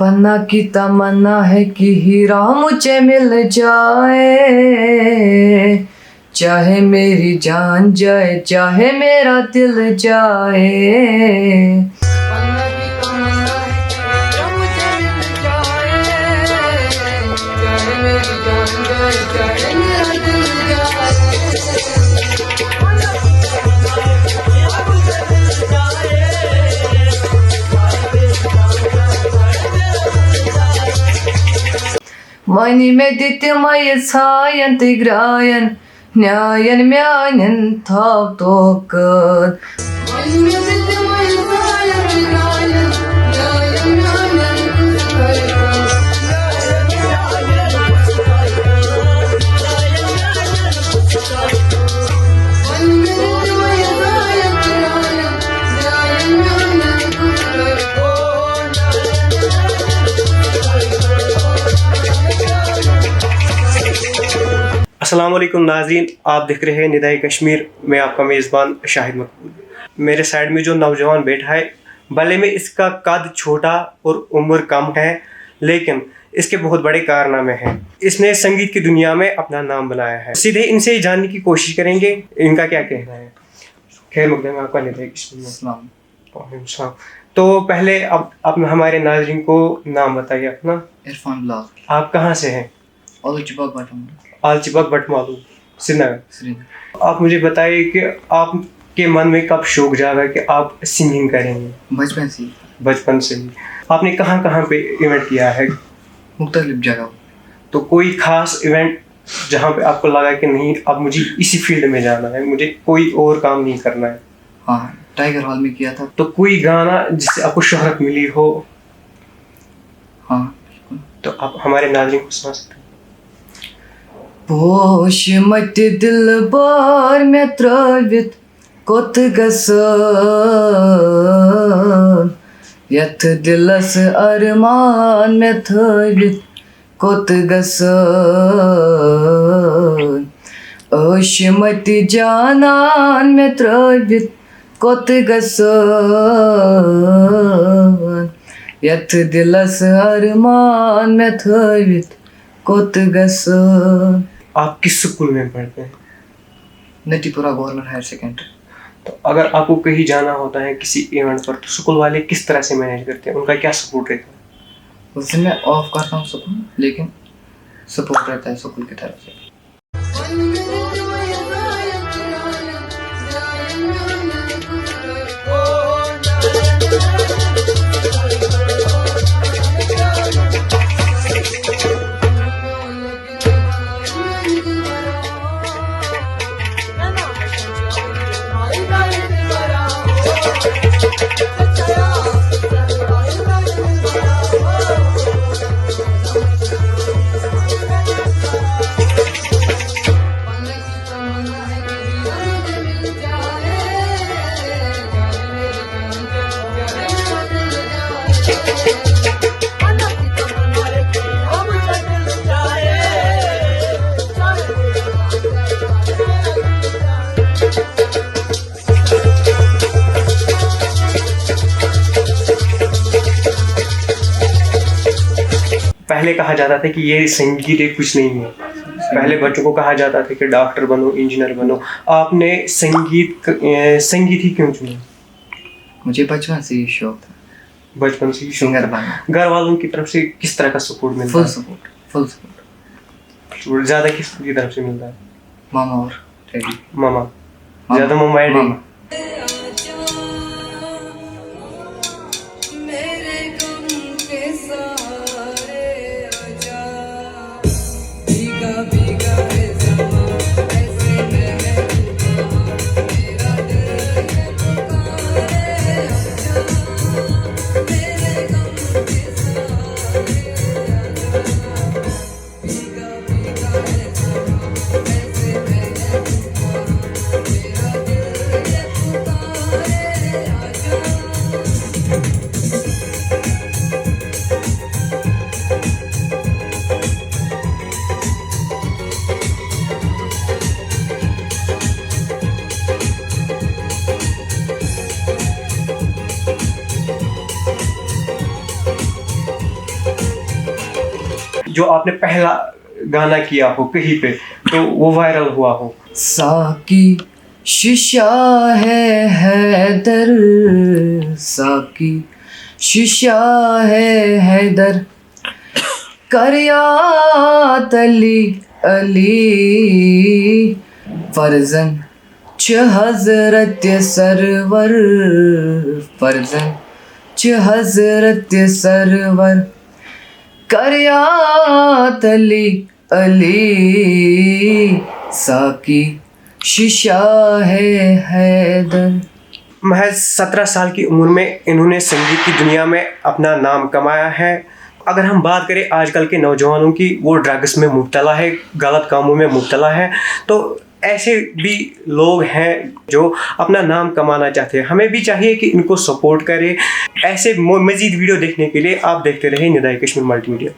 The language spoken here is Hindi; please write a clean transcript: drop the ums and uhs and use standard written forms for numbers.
पन्ना की तमन्ना है कि हीरा मुझे मिल जाए, चाहे मेरी जान जाए चाहे मेरा दिल जाए। पन्ना की तमन्ना है कि हीरा मुझे मिल जाए, चाहे मेरी जान जाए चाहे मेरा दिल जाए। Mani medittimaya sayan tigrayan, nyayan myanin thav tokad. Mani medittimaya sayan tigrayan, nyayan myanin अस्सलाम वालेकुम नाज़रीन, आप देख रहे हैं निदाए कश्मीर। मैं आपका मेज़बान शाहिद मकबूल। मेरे साइड में जो नौजवान बैठा है, भले में इसका कद छोटा और उम्र कम है, लेकिन इसके बहुत बड़े कारनामे हैं। इसने संगीत की दुनिया में अपना नाम बनाया है। सीधे इनसे जानने की कोशिश करेंगे इनका क्या कहना है। खैर मकदम आपका निदाए कश्मीर। तो पहले अब हमारे नाज़रीन को नाम बताइए अपना। इरफान बिलाल। आप कहाँ से हैं? आलचीबाग बटमालू, श्रीनगर। आप मुझे बताइए कि आपके मन में कब शौक जागा कि आप सिंगिंग करेंगे? बचपन से ही। आपने कहाँ कहाँ पे इवेंट किया है? मुख्तलिफ जगह। तो कोई खास इवेंट जहाँ पे आपको लगा कि नहीं अब मुझे इसी फील्ड में जाना है, मुझे कोई और काम नहीं करना है? हाँ, टाइगर हॉल में किया था। तो कोई गाना जिससे आपको शोहरत मिली हो? हाँ। तो आप हमारे नाज़रीन को सुना सकते हैं? पोश मत दिल बार में त्रवित कोत गसन, यथ दिलस अरमान में थवित कोत गसन। ओश मत जानान में त्रवित कोत गसन, यथ दिलस अरमान में थवित कोत गसन। आप किस स्कूल में पढ़ते हैं? नटीपुरा गवर्नमेंट हायर सेकेंडरी। तो अगर आपको कहीं जाना होता है किसी इवेंट पर, तो स्कूल वाले किस तरह से मैनेज करते हैं? उनका क्या सपोर्ट रहता है? उस दिन मैं ऑफ करता हूँ स्कूल, लेकिन सपोर्ट रहता है स्कूल की तरफ से। पहले कहा जाता था कि ये संगीत एक कुछ नहीं है। पहले बच्चों को कहा जाता था कि डॉक्टर बनो, इंजीनियर बनो। आपने संगीत ही क्यों चुना? मुझे बचपन से ही शौक था। बचपन से ही सिंगर बनना। घर वालों की तरफ से किस तरह का सपोर्ट मिलता है? Full support. ज़्यादा किसकी तरफ से मिलता है? मामा और डैडी। मामा ज़्यादा, मामा या डैडी? जो आपने पहला गाना किया हो कहीं पे तो वो वायरल हुआ हो? साकी शीशा है हैदर, साकी शीशा है हैदर, करयात अली अली, फर्जन च हजरत सरवर, फर्जन च हजरत सरवर, करयात अली अली, साकी शीशा है हैदर। महज 17 साल की उम्र में इन्होंने संगीत की दुनिया में अपना नाम कमाया है। अगर हम बात करें आजकल के नौजवानों की, वो ड्रग्स में मुब्तला है, गलत कामों में मुब्तला है, तो ऐसे भी लोग हैं जो अपना नाम कमाना चाहते हैं। हमें भी चाहिए कि इनको सपोर्ट करें। ऐसे मज़ीद वीडियो देखने के लिए आप देखते रहें निदाई कश्मीर मल्टीमीडिया।